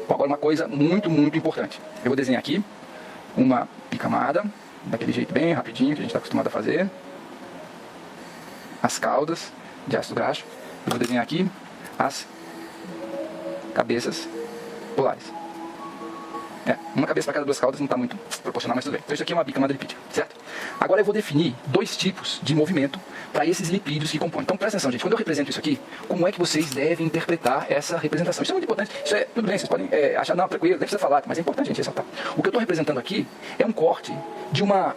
Bom, agora uma coisa muito importante. Eu vou desenhar aqui uma bicamada, daquele jeito bem rapidinho que a gente está acostumado a fazer. As caudas de ácido graxo. Eu vou desenhar aqui as cabeças polares. Uma cabeça para cada duas caudas não está muito proporcional, mas tudo bem. Então isso aqui é uma bicamada lipídica, certo? Agora eu vou definir dois tipos de movimento para esses lipídios que compõem. Então presta atenção, gente. Quando eu represento isso aqui, como é que vocês devem interpretar essa representação? Isso é muito importante. Isso é, tudo bem, vocês podem achar, não, tranquilo, nem precisa falar, mas é importante a gente ressaltar. O que eu estou representando aqui é um corte de uma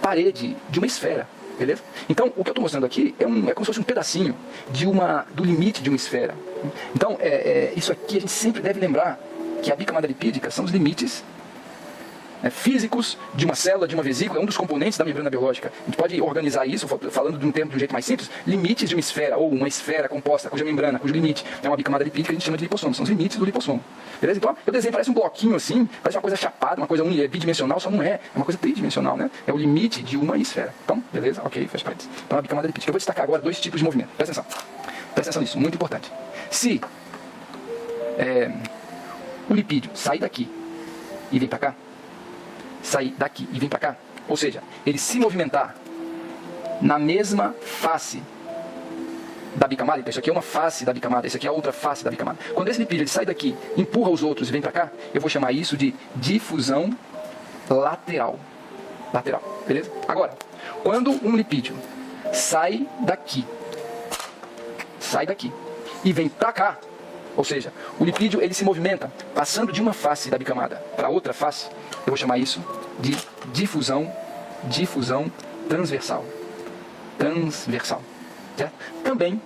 parede, de uma esfera. Beleza? Então, o que eu estou mostrando aqui é como se fosse um pedacinho do limite de uma esfera. Então, isso aqui a gente sempre deve lembrar que a bicamada lipídica são os limites físicos de uma célula, de uma vesícula, é um dos componentes da membrana biológica. A gente pode organizar isso, falando de um termo de um jeito mais simples, limites de uma esfera, ou uma esfera composta, cuja membrana, cujo limite é uma bicamada lipídica, a gente chama de lipossomo, são os limites do lipossomo. Beleza? Então, eu desenho, parece um bloquinho assim, parece uma coisa chapada, uma coisa bidimensional, só não é uma coisa tridimensional, né? É o limite de uma esfera. Então, beleza? Ok, fecha parênteses. Então, a bicamada lipídica. Eu vou destacar agora dois tipos de movimento. Presta atenção. Presta atenção nisso, muito importante. Se o lipídio sair daqui e vir para cá, sair daqui e vir para cá, ou seja, ele se movimentar na mesma face da bicamada, então isso aqui é uma face da bicamada, isso aqui é a outra face da bicamada. Quando esse lipídio ele sai daqui, empurra os outros e vem para cá, eu vou chamar isso de difusão lateral. Lateral, beleza? Agora, quando um lipídio sai daqui e vem para cá, ou seja, o lipídio ele se movimenta passando de uma face da bicamada para outra face, eu vou chamar isso de difusão transversal. Transversal. Certo? Também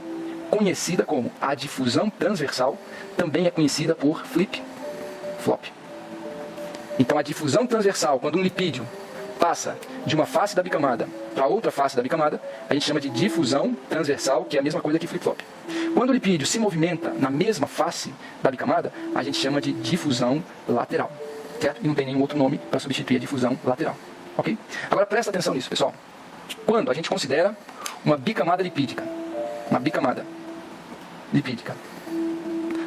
conhecida como a difusão transversal, também é conhecida por flip-flop. Então a difusão transversal, quando um lipídio passa de uma face da bicamada para outra face da bicamada, a gente chama de difusão transversal, que é a mesma coisa que flip-flop. Quando o lipídio se movimenta na mesma face da bicamada, a gente chama de difusão lateral. Certo? E não tem nenhum outro nome para substituir a difusão lateral. Ok? Agora presta atenção nisso, pessoal. Quando a gente considera uma bicamada lipídica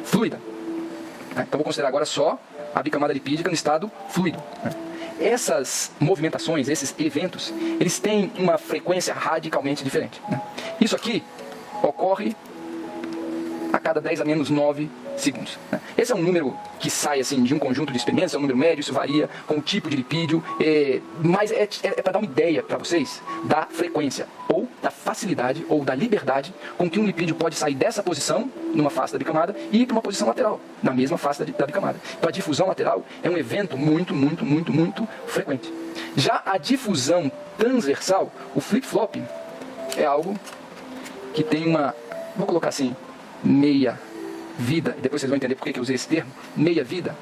fluida, né? Então vou considerar agora só a bicamada lipídica no estado fluido, né? Essas movimentações, esses eventos, eles têm uma frequência radicalmente diferente, né? Isso aqui ocorre a cada 10 a menos 9 segundos, né? Esse é um número que sai assim, de um conjunto de experimentos, é um número médio, isso varia com o tipo de lipídio, mas é para dar uma ideia para vocês da frequência, ou da facilidade, ou da liberdade com que um lipídio pode sair dessa posição, numa face da bicamada, e ir para uma posição lateral, na mesma face da bicamada. Então a difusão lateral é um evento muito frequente. Já a difusão transversal, o flip-flop, é algo que tem uma, vou colocar assim, meia vida, e depois vocês vão entender por que eu usei esse termo, meia vida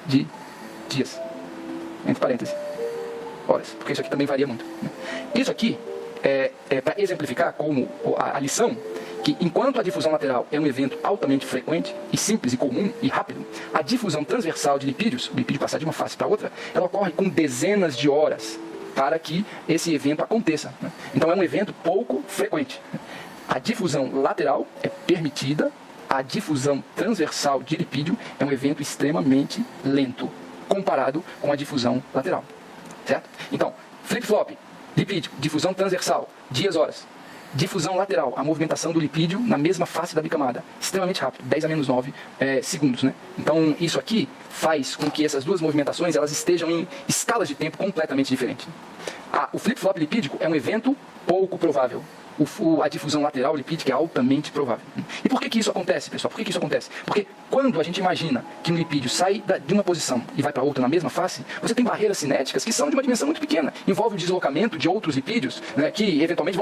de dias, entre parênteses, horas, porque isso aqui também varia muito, né? Isso aqui é para exemplificar como a lição, que enquanto a difusão lateral é um evento altamente frequente, e simples, e comum, e rápido, a difusão transversal de lipídios, o lipídio passar de uma face para outra, ela ocorre com dezenas de horas para que esse evento aconteça, né? Então é um evento pouco frequente. A difusão lateral é permitida, a difusão transversal de lipídio é um evento extremamente lento, comparado com a difusão lateral. Certo? Então, flip-flop, lipídio, difusão transversal, dias, horas. Difusão lateral, a movimentação do lipídio na mesma face da bicamada, extremamente rápido, 10 a menos 9 segundos, né? Então, isso aqui faz com que essas duas movimentações elas estejam em escalas de tempo completamente diferentes. O flip-flop lipídico é um evento pouco provável. A difusão lateral lipídica é altamente provável. E por que isso acontece, pessoal? Por que isso acontece? Porque quando a gente imagina que um lipídio sai de uma posição e vai para outra na mesma face, você tem barreiras cinéticas que são de uma dimensão muito pequena. Envolve o deslocamento de outros lipídios, né, que eventualmente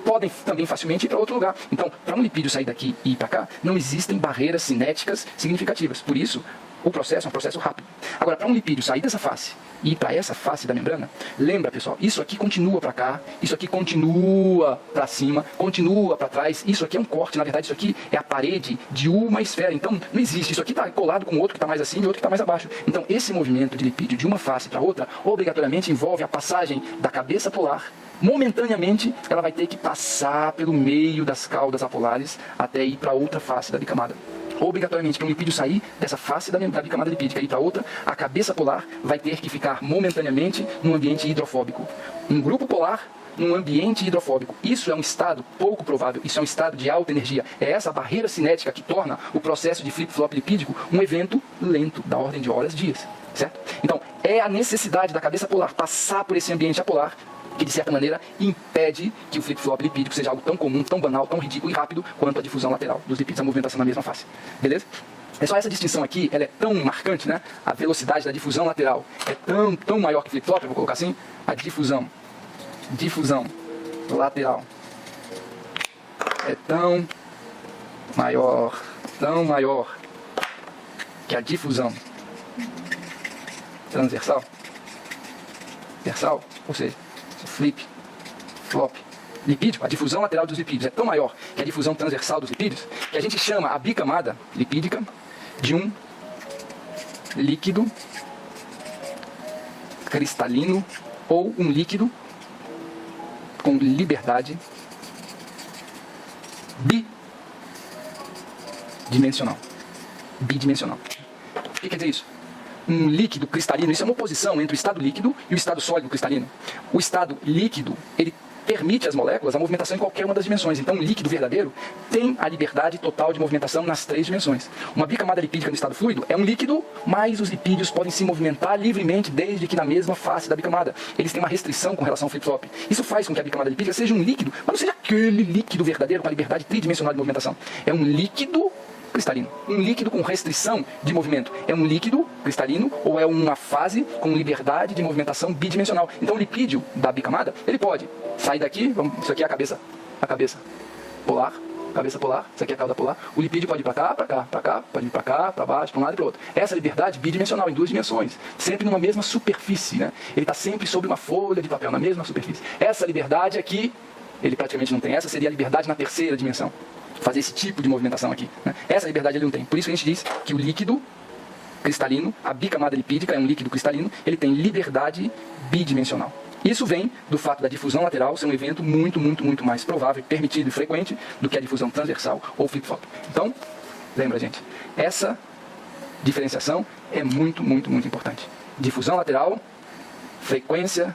podem também facilmente ir para outro lugar. Então, para um lipídio sair daqui e ir para cá, não existem barreiras cinéticas significativas. Por isso, o processo é um processo rápido. Agora, para um lipídio sair dessa face e ir para essa face da membrana, lembra, pessoal, isso aqui continua para cá, isso aqui continua para cima, continua para trás, isso aqui é um corte, na verdade isso aqui é a parede de uma esfera, então não existe, isso aqui está colado com o outro que está mais acima e outro que está mais abaixo. Então esse movimento de lipídio de uma face para outra, obrigatoriamente envolve a passagem da cabeça polar. Momentaneamente, ela vai ter que passar pelo meio das caudas apolares até ir para outra face da bicamada. Obrigatoriamente, para um lipídio sair dessa face da bicamada lipídica e ir para outra, a cabeça polar vai ter que ficar momentaneamente num ambiente hidrofóbico. Um grupo polar num ambiente hidrofóbico. Isso é um estado pouco provável, isso é um estado de alta energia. É essa barreira cinética que torna o processo de flip-flop lipídico um evento lento, da ordem de horas, dias. Certo? Então, é a necessidade da cabeça polar passar por esse ambiente apolar que, de certa maneira, impede que o flip-flop lipídico seja algo tão comum, tão banal, tão ridículo e rápido quanto a difusão lateral dos lipídios, a movimentação na mesma face. Beleza? É só essa distinção aqui, ela é tão marcante, né? A velocidade da difusão lateral é tão maior que o flip-flop, eu vou colocar assim, a difusão lateral é tão maior que a difusão transversal, ou seja, o flip-flop lipídico, a difusão lateral dos lipídios é tão maior que a difusão transversal dos lipídios, que a gente chama a bicamada lipídica de um líquido cristalino ou um líquido com liberdade bidimensional. Bidimensional. O que quer dizer isso? Um líquido cristalino, isso é uma oposição entre o estado líquido e o estado sólido cristalino. O estado líquido, ele permite às moléculas a movimentação em qualquer uma das dimensões. Então, um líquido verdadeiro tem a liberdade total de movimentação nas 3 dimensões. Uma bicamada lipídica no estado fluido é um líquido, mas os lipídios podem se movimentar livremente desde que na mesma face da bicamada. Eles têm uma restrição com relação ao flip-flop. Isso faz com que a bicamada lipídica seja um líquido, mas não seja aquele líquido verdadeiro com a liberdade tridimensional de movimentação. É um líquido cristalino. Um líquido com restrição de movimento. É um líquido cristalino ou é uma fase com liberdade de movimentação bidimensional. Então o lipídio da bicamada, ele pode sair daqui, isso aqui é a cabeça polar, isso aqui é a cauda polar. O lipídio pode ir para cá, pode ir para cá, para baixo, para um lado e para o outro. Essa liberdade bidimensional, em 2 dimensões, sempre numa mesma superfície, né? Ele está sempre sobre uma folha de papel, na mesma superfície. Essa liberdade aqui, ele praticamente não tem. Essa seria a liberdade na 3ª dimensão. Fazer esse tipo de movimentação aqui, né? Essa liberdade ele não tem. Por isso que a gente diz que o líquido cristalino, a bicamada lipídica é um líquido cristalino, ele tem liberdade bidimensional. Isso vem do fato da difusão lateral ser um evento muito mais provável, permitido e frequente do que a difusão transversal ou flip-flop. Então, lembra, gente, essa diferenciação é muito importante. Difusão lateral, frequência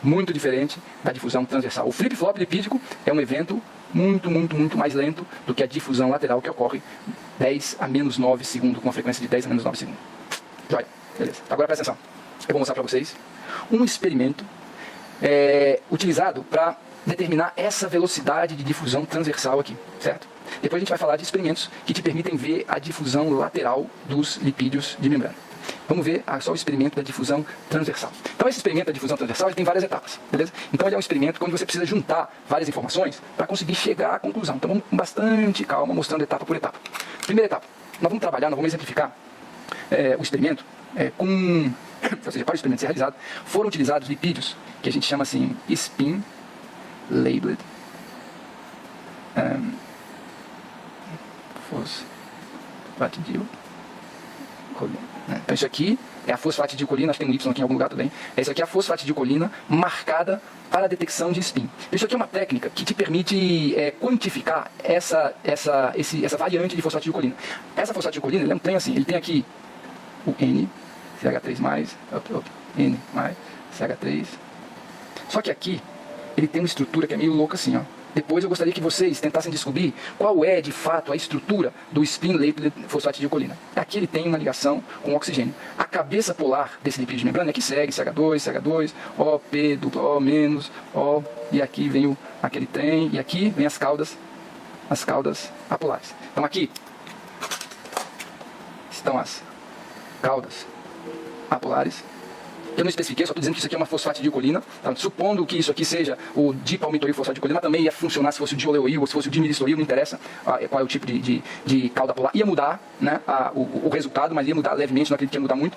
muito diferente da difusão transversal. O flip-flop lipídico é um evento muito mais lento do que a difusão lateral, que ocorre 10 a menos 9 segundos, com a frequência de 10 a menos 9 segundos. Joia, beleza. Agora presta atenção. Eu vou mostrar para vocês um experimento utilizado para determinar essa velocidade de difusão transversal aqui, certo? Depois a gente vai falar de experimentos que te permitem ver a difusão lateral dos lipídios de membrana. Vamos ver só o experimento da difusão transversal. Então esse experimento da difusão transversal ele tem várias etapas, beleza? Então ele é um experimento onde você precisa juntar várias informações para conseguir chegar à conclusão. Então vamos com bastante calma, mostrando etapa por etapa. Primeira etapa, nós vamos exemplificar o experimento com... ou seja, para o experimento ser realizado, foram utilizados lipídios que a gente chama assim spin-labeled fosfatidilcolina. Então isso aqui é a fosfatidilcolina, acho que tem um Y aqui em algum lugar também. Essa aqui é a fosfatidilcolina marcada para a detecção de spin. Isso aqui é uma técnica que te permite quantificar essa variante de fosfatidilcolina. Essa fosfatidilcolina, ele é um trem assim, ele tem aqui o N, CH3+, N+, CH3. Só que aqui, ele tem uma estrutura que é meio louca assim, ó. Depois eu gostaria que vocês tentassem descobrir qual é, de fato, a estrutura do spin-labeled fosfatidilcolina. Aqui ele tem uma ligação com o oxigênio. A cabeça polar desse lipídio de membrana é que segue CH2, O, P, dupla O, menos, O, e aqui vem aquele trem, e aqui vem as caudas apolares. Então aqui estão as caudas apolares. Eu não especifiquei, só estou dizendo que isso aqui é uma fosfatidilcolina. Tá? Supondo que isso aqui seja o dipalmitoril fosfatidilcolina, mas também ia funcionar se fosse o dioleoil ou se fosse o dimiristoril, não interessa qual é o tipo de cauda polar. Ia mudar, né, o resultado, mas ia mudar levemente, não acredito que ia mudar muito.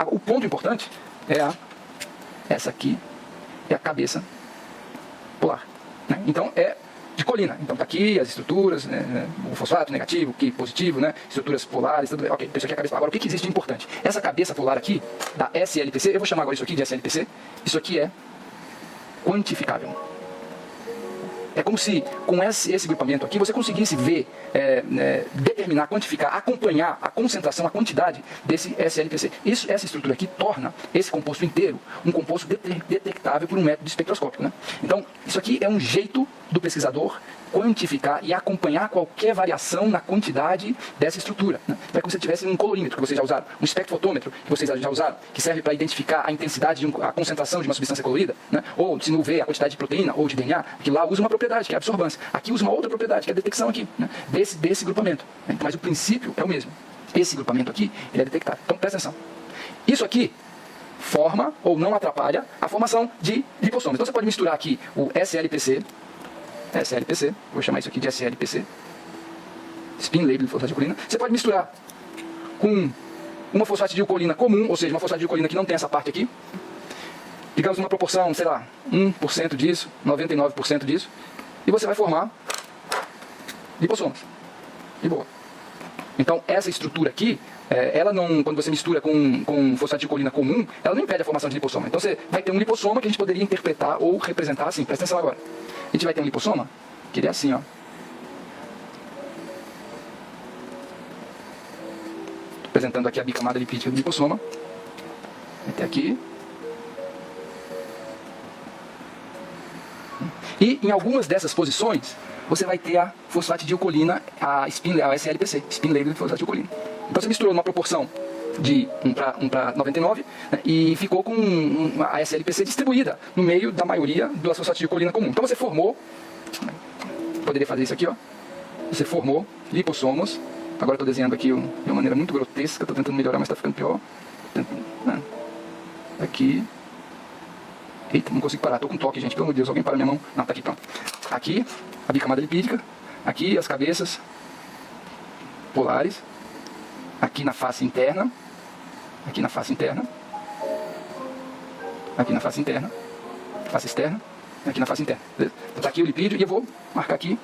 O ponto importante é essa aqui, é a cabeça polar. Né? Então é de colina. Então está aqui as estruturas, né, o fosfato negativo, que positivo, né, estruturas polares, tudo. Ok, isso aqui é a cabeça polar. Agora, o que existe de importante? Essa cabeça polar aqui, da SLPC, eu vou chamar agora isso aqui de SLPC, isso aqui é quantificável. É como se com esse grupamento aqui você conseguisse ver, determinar, quantificar, acompanhar a concentração, a quantidade desse SLPC. Essa estrutura aqui torna esse composto inteiro um composto detectável por um método espectroscópico, né? Então, isso aqui é um jeito do pesquisador quantificar e acompanhar qualquer variação na quantidade dessa estrutura, né? É como se tivesse um colorímetro que vocês já usaram, um espectrofotômetro que vocês já usaram, que serve para identificar a intensidade, a concentração de uma substância colorida, né? Ou se não vê a quantidade de proteína ou de DNA, que lá usa uma propriedade, que é a absorvância. Aqui usa uma outra propriedade, que é a detecção aqui, né? desse grupamento. Né? Mas o princípio é o mesmo. Esse grupamento aqui, ele é detectável. Então, presta atenção. Isso aqui forma ou não atrapalha a formação de lipossomas. Então, você pode misturar aqui o SLPC, vou chamar isso aqui de SLPC, spin labeled fosfatidilcolina. Você pode misturar com uma fosfatidilcolina comum, ou seja, uma fosfatidilcolina que não tem essa parte aqui, digamos uma proporção, sei lá, 1% disso, 99% disso, e você vai formar lipossomas. E boa. Então, essa estrutura aqui, ela não, quando você mistura com fosfatidilcolina comum, ela não impede a formação de lipossoma. Então, você vai ter um lipossoma que a gente poderia interpretar ou representar assim. Presta atenção agora. A gente vai ter um lipossoma, que ele é assim, ó. Estou apresentando aqui a bicamada lipídica do lipossoma. Até aqui. E em algumas dessas posições, você vai ter a fosfatidilcolina, a SLPC, spin labeled fosfatidilcolina. Então você misturou numa proporção de 1 para 99, né, e ficou com a SLPC distribuída no meio da maioria da fosfatidilcolina comum. Então você formou, poderia fazer isso aqui, ó. Você formou lipossomos. Agora estou desenhando aqui de uma maneira muito grotesca, estou tentando melhorar, mas está ficando pior. Né? Aqui. Eita, não consigo parar, estou com toque, gente, pelo amor de Deus, alguém para minha mão. Não, está aqui, pronto. Aqui, a bicamada lipídica. Aqui, as cabeças polares. Aqui na face interna. Aqui na face interna. Aqui na face interna. Face externa. Aqui na face interna. Beleza? Então está aqui o lipídio e eu vou marcar aqui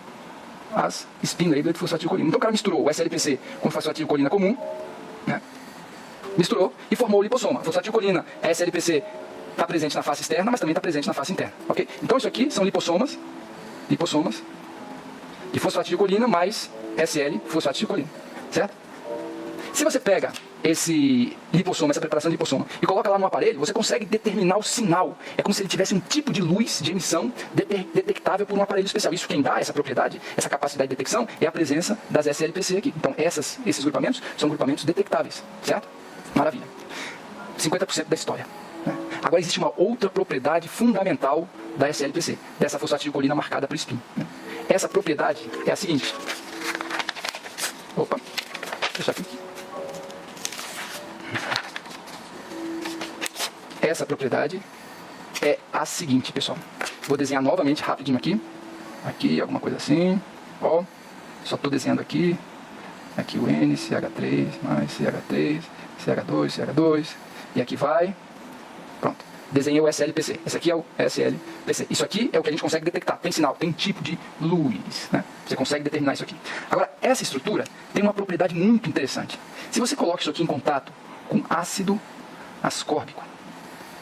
as spin labeled fosfatidilcolina. Então o cara misturou o SLPC com fosfatidilcolina comum, né? Misturou e formou o lipossoma. A fosfatidilcolina, a SLPC, está presente na face externa, mas também está presente na face interna. Okay? Então isso aqui são lipossomas de fosfatidilcolina mais SL fosfatidilcolina. Certo? Se você pega esse lipossoma, essa preparação de lipossoma, e coloca lá no aparelho, você consegue determinar o sinal. É como se ele tivesse um tipo de luz de emissão detectável por um aparelho especial. Isso quem dá essa propriedade, essa capacidade de detecção, é a presença das SLPC aqui. Então esses grupamentos são grupamentos detectáveis. Certo? Maravilha. 50% da história. Agora existe uma outra propriedade fundamental da SLPC, dessa fosfatidilcolina marcada por spin. Essa propriedade é a seguinte. Opa, deixa aqui. Essa propriedade é a seguinte, pessoal. Vou desenhar novamente, rapidinho aqui. Aqui, alguma coisa assim. Ó, só estou desenhando aqui. Aqui o N, CH3, mais CH3, CH2, CH2. E aqui vai. Pronto. Desenhei o SLPC. Esse aqui é o SLPC. Isso aqui é o que a gente consegue detectar. Tem sinal, tem tipo de luz, né? Você consegue determinar isso aqui. Agora, essa estrutura tem uma propriedade muito interessante. Se você coloca isso aqui em contato com ácido ascórbico.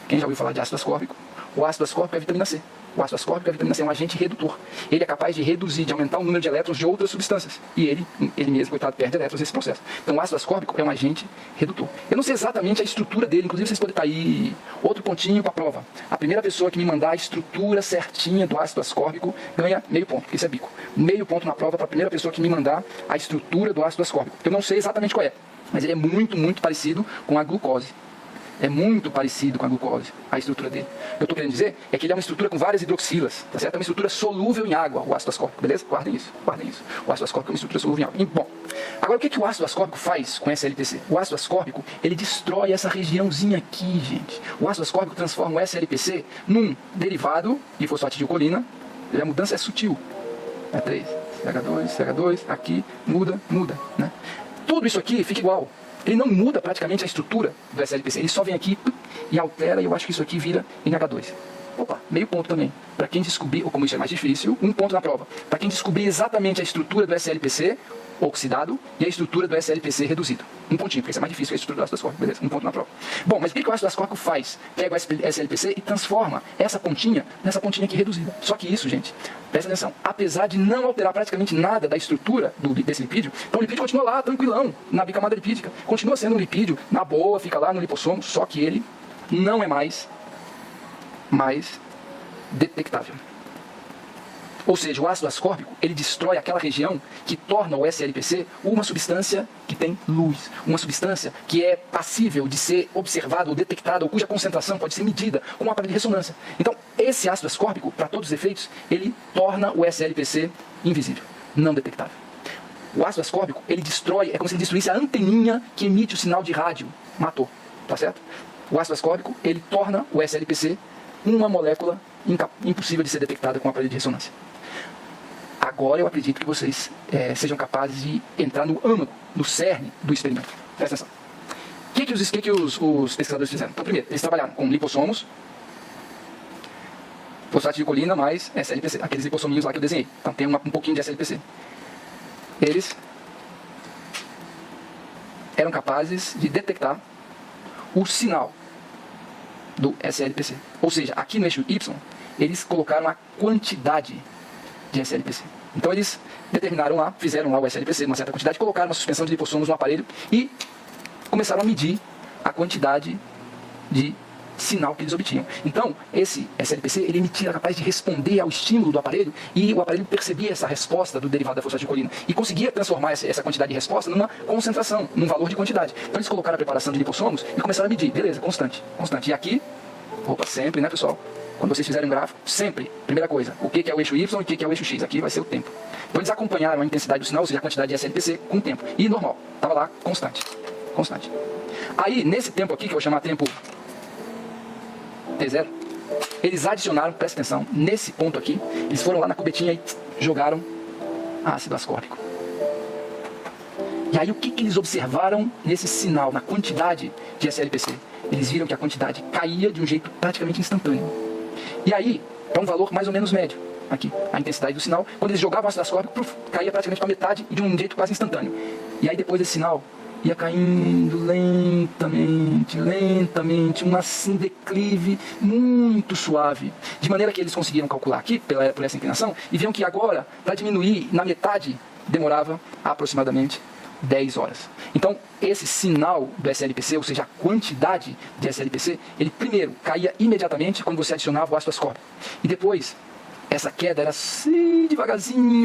Quem já ouviu falar de ácido ascórbico? O ácido ascórbico é a vitamina C. O ácido ascórbico, a vitamina C, é um agente redutor. Ele é capaz de reduzir, de aumentar o número de elétrons de outras substâncias. E ele mesmo, coitado, perde elétrons nesse processo. Então o ácido ascórbico é um agente redutor. Eu não sei exatamente a estrutura dele, inclusive vocês podem estar aí. Outro pontinho para a prova. A primeira pessoa que me mandar a estrutura certinha do ácido ascórbico ganha meio ponto, porque isso é bico. Meio ponto na prova para a primeira pessoa que me mandar a estrutura do ácido ascórbico. Eu não sei exatamente qual é, mas ele é muito, muito parecido com a glucose. É muito parecido com a glucose, a estrutura dele. O que eu estou querendo dizer é que ele é uma estrutura com várias hidroxilas, tá certo? É uma estrutura solúvel em água, o ácido ascórbico, beleza? Guardem isso, guardem isso. O ácido ascórbico é uma estrutura solúvel em água. Bom, agora o que o ácido ascórbico faz com essa SLPC? O ácido ascórbico, ele destrói essa regiãozinha aqui, gente. O ácido ascórbico transforma o SLPC num derivado de fosfatidilcolina, e a mudança é sutil. É 3, CH2, aqui, muda, né? Tudo isso aqui fica igual. Ele não muda praticamente a estrutura do SLPC, ele só vem aqui e altera, e eu acho que isso aqui vira NH2. Opa, meio ponto também. Para quem descobrir, ou como isso é mais difícil, um ponto na prova. Para quem descobrir exatamente a estrutura do SLPC, oxidado e a estrutura do SLPC reduzido. Um pontinho, porque isso é mais difícil que a estrutura do ácido ascórbico, beleza? Um ponto na prova. Bom, mas o que o ácido ascórbico faz? Pega o SLPC e transforma essa pontinha nessa pontinha aqui reduzida. Só que isso, gente, presta atenção, apesar de não alterar praticamente nada da estrutura desse lipídio, então o lipídio continua lá, tranquilão, na bicamada lipídica. Continua sendo um lipídio, na boa, fica lá no lipossomo, só que ele não é mais detectável. Ou seja, o ácido ascórbico, ele destrói aquela região que torna o SLPC uma substância que tem luz, uma substância que é passível de ser observada ou detectada, ou cuja concentração pode ser medida com um aparelho de ressonância. Então, esse ácido ascórbico, para todos os efeitos, ele torna o SLPC invisível, não detectável. O ácido ascórbico, ele destrói, é como se ele destruísse a anteninha que emite o sinal de rádio. Matou, tá certo? O ácido ascórbico, ele torna o SLPC uma molécula impossível de ser detectada com um aparelho de ressonância. Agora eu acredito que vocês sejam capazes de entrar no âmago, no cerne do experimento. Presta atenção. O que os pesquisadores fizeram? Então, primeiro, eles trabalharam com lipossomos, fosfato de colina mais SLPC, aqueles lipossominhos lá que eu desenhei. Então tem um pouquinho de SLPC. Eles eram capazes de detectar o sinal do SLPC. Ou seja, aqui no eixo Y, eles colocaram a quantidade de SLPC. Então eles determinaram lá, fizeram lá o SLPC uma certa quantidade, colocaram uma suspensão de lipossomos no aparelho e começaram a medir a quantidade de sinal que eles obtinham. Então, esse SLPC, ele emitia, era capaz de responder ao estímulo do aparelho e o aparelho percebia essa resposta do derivado da fosfatidilcolina e conseguia transformar essa quantidade de resposta numa concentração, num valor de quantidade. Então eles colocaram a preparação de lipossomos e começaram a medir. Beleza, constante. E aqui, sempre, né, pessoal? Quando vocês fizerem um gráfico, sempre, primeira coisa, o que é o eixo Y e o que é o eixo X? Aqui vai ser o tempo. Então eles acompanharam a intensidade do sinal, ou seja, a quantidade de SLPC com o tempo. E normal, estava lá constante. Aí, nesse tempo aqui, que eu vou chamar tempo T0, eles adicionaram, presta atenção, nesse ponto aqui, eles foram lá na cubetinha e jogaram ácido ascórbico. E aí o que eles observaram nesse sinal, na quantidade de SLPC? Eles viram que a quantidade caía de um jeito praticamente instantâneo. E aí, para um valor mais ou menos médio, aqui, a intensidade do sinal, quando eles jogavam ácido ascórbico, caía praticamente para metade e de um jeito quase instantâneo. E aí depois desse sinal, ia caindo lentamente, um declive muito suave. De maneira que eles conseguiram calcular aqui, por essa inclinação, e viram que agora, para diminuir na metade, demorava aproximadamente 10 horas. Então, esse sinal do SLPC, ou seja, a quantidade de SLPC, ele primeiro caía imediatamente quando você adicionava o ácido ascórbico. E depois, essa queda era assim, devagarzinho,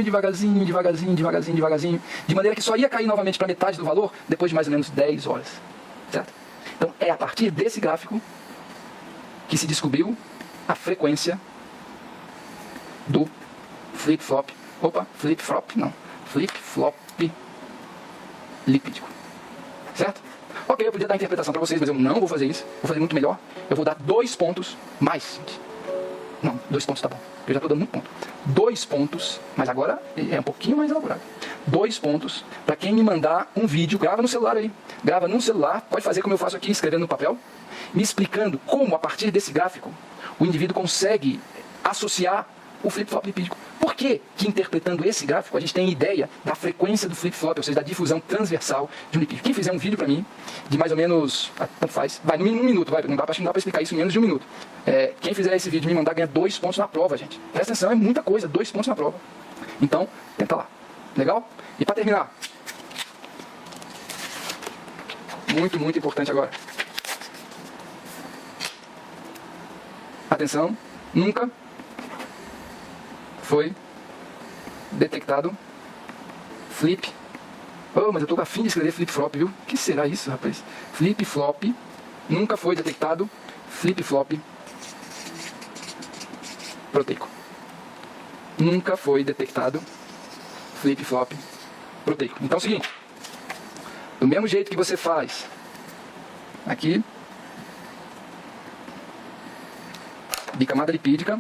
de maneira que só ia cair novamente para metade do valor depois de mais ou menos 10 horas. Certo? Então, é a partir desse gráfico que se descobriu a frequência do flip-flop lipídico. Certo? Ok, eu podia dar a interpretação para vocês, mas eu não vou fazer isso. Vou fazer muito melhor. Eu vou dar 2 pontos mais. Não, 2 pontos tá bom. Eu já estou dando muito ponto. 2 pontos, mas agora é um pouquinho mais elaborado. 2 pontos para quem me mandar um vídeo, grava no celular aí. Grava num celular, pode fazer como eu faço aqui, escrevendo no papel, me explicando como, a partir desse gráfico, o indivíduo consegue associar o flip-flop lipídico. Por que interpretando esse gráfico, a gente tem ideia da frequência do flip-flop, ou seja, da difusão transversal de um lipídio? Quem fizer um vídeo para mim, de mais ou menos, tanto faz, vai no mínimo 1 minuto, não dá para explicar isso em menos de 1 minuto. Quem fizer esse vídeo e me mandar ganha 2 pontos na prova, gente. Presta atenção, é muita coisa, 2 pontos na prova. Então, tenta lá. Legal? E para terminar, muito importante agora. Atenção, nunca foi detectado flip. Oh, mas eu tô afim de escrever flip-flop, viu? O que será isso, rapaz? Flip-flop. Nunca foi detectado flip-flop proteico. Nunca foi detectado flip-flop proteico. Então é o seguinte. Do mesmo jeito que você faz aqui, bicamada lipídica,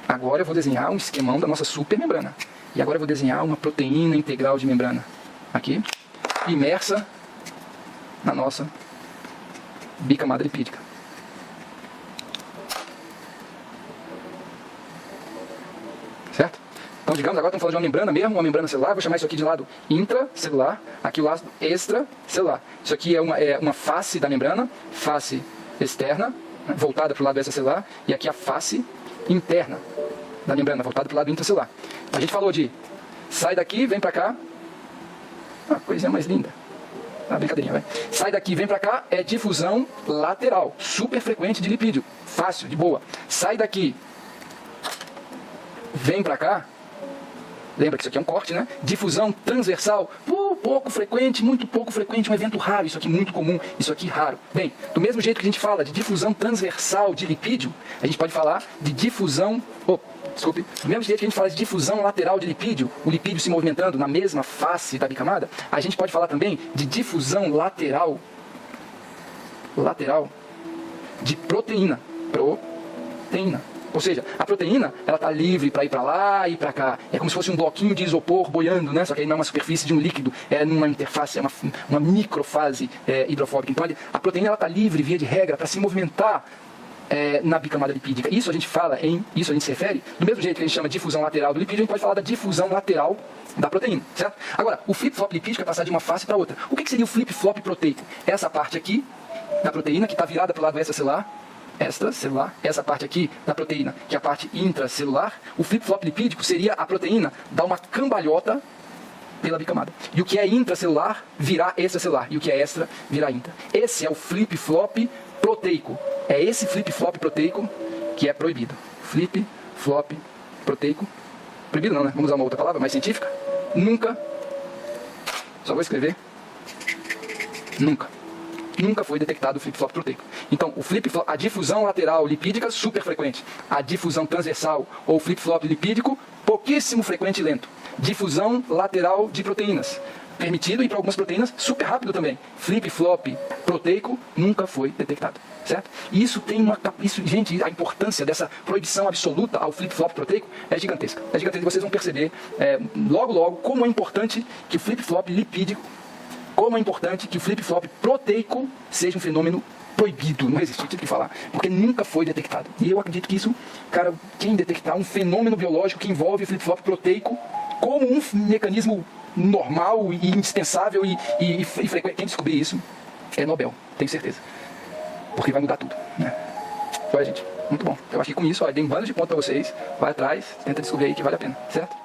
agora eu vou desenhar um esquemão da nossa supermembrana. E agora eu vou desenhar uma proteína integral de membrana. Aqui, imersa na nossa bicamada lipídica. Certo? Então, digamos, agora estamos falando de uma membrana mesmo, uma membrana celular, vou chamar isso aqui de lado intracelular, aqui o lado extracelular. Isso aqui é uma face da membrana, face externa, voltada para o lado extracelular, e aqui a face interna da membrana, voltada para o lado intracelular. A gente falou de sai daqui, vem para cá, uma coisinha mais linda. Ah, brincadeirinha, vai. Sai daqui, vem pra cá, é difusão lateral, super frequente de lipídio, fácil, de boa. Sai daqui, vem pra cá, lembra que isso aqui é um corte, né? Difusão transversal, pouco frequente, muito pouco frequente, um evento raro, isso aqui muito comum, isso aqui raro. Bem, do mesmo jeito que a gente fala de difusão transversal de lipídio, a gente pode falar de difusão... Desculpe. Do mesmo jeito que a gente fala de difusão lateral de lipídio, o lipídio se movimentando na mesma face da bicamada, a gente pode falar também de difusão lateral de proteína. Ou seja, a proteína, ela está livre para ir para lá e para cá. É como se fosse um bloquinho de isopor boiando, né? Só que aí não é uma superfície de um líquido, é numa interface, é uma microfase hidrofóbica. Então a proteína está livre, via de regra, para se movimentar na bicamada lipídica. Isso a gente se refere, do mesmo jeito que a gente chama de difusão lateral do lipídio, a gente pode falar da difusão lateral da proteína, certo? Agora, o flip-flop lipídico é passar de uma face para outra. O que seria o flip-flop proteico? Essa parte aqui da proteína, que está virada para o lado extracelular, essa parte aqui da proteína, que é a parte intracelular, o flip-flop lipídico seria a proteína dar uma cambalhota pela bicamada. E o que é intracelular virar extracelular, e o que é extra virar intra. Esse é o flip-flop proteico. É esse flip-flop proteico que é proibido. Flip-flop proteico. Proibido não, né? Vamos usar uma outra palavra mais científica. Nunca. Só vou escrever. Nunca foi detectado o flip-flop proteico. Então, a difusão lateral lipídica, super frequente. A difusão transversal ou flip-flop lipídico, pouquíssimo frequente e lento. Difusão lateral de proteínas. Permitido, e para algumas proteínas, super rápido também. Flip-flop proteico nunca foi detectado, certo? E gente, a importância dessa proibição absoluta ao flip-flop proteico é gigantesca. É gigantesca. Vocês vão perceber logo como é importante que o flip-flop lipídico, como é importante que o flip-flop proteico seja um fenômeno proibido, não existe, tive que falar, porque nunca foi detectado. E eu acredito que isso, cara, quem detectar um fenômeno biológico que envolve o flip-flop proteico como um mecanismo normal e indispensável e frequente, quem descobrir isso é Nobel, tenho certeza. Porque vai mudar tudo, né? Olha, gente, muito bom. Eu acho que com isso, dei um bando de ponto para vocês, vai atrás, tenta descobrir aí que vale a pena, certo?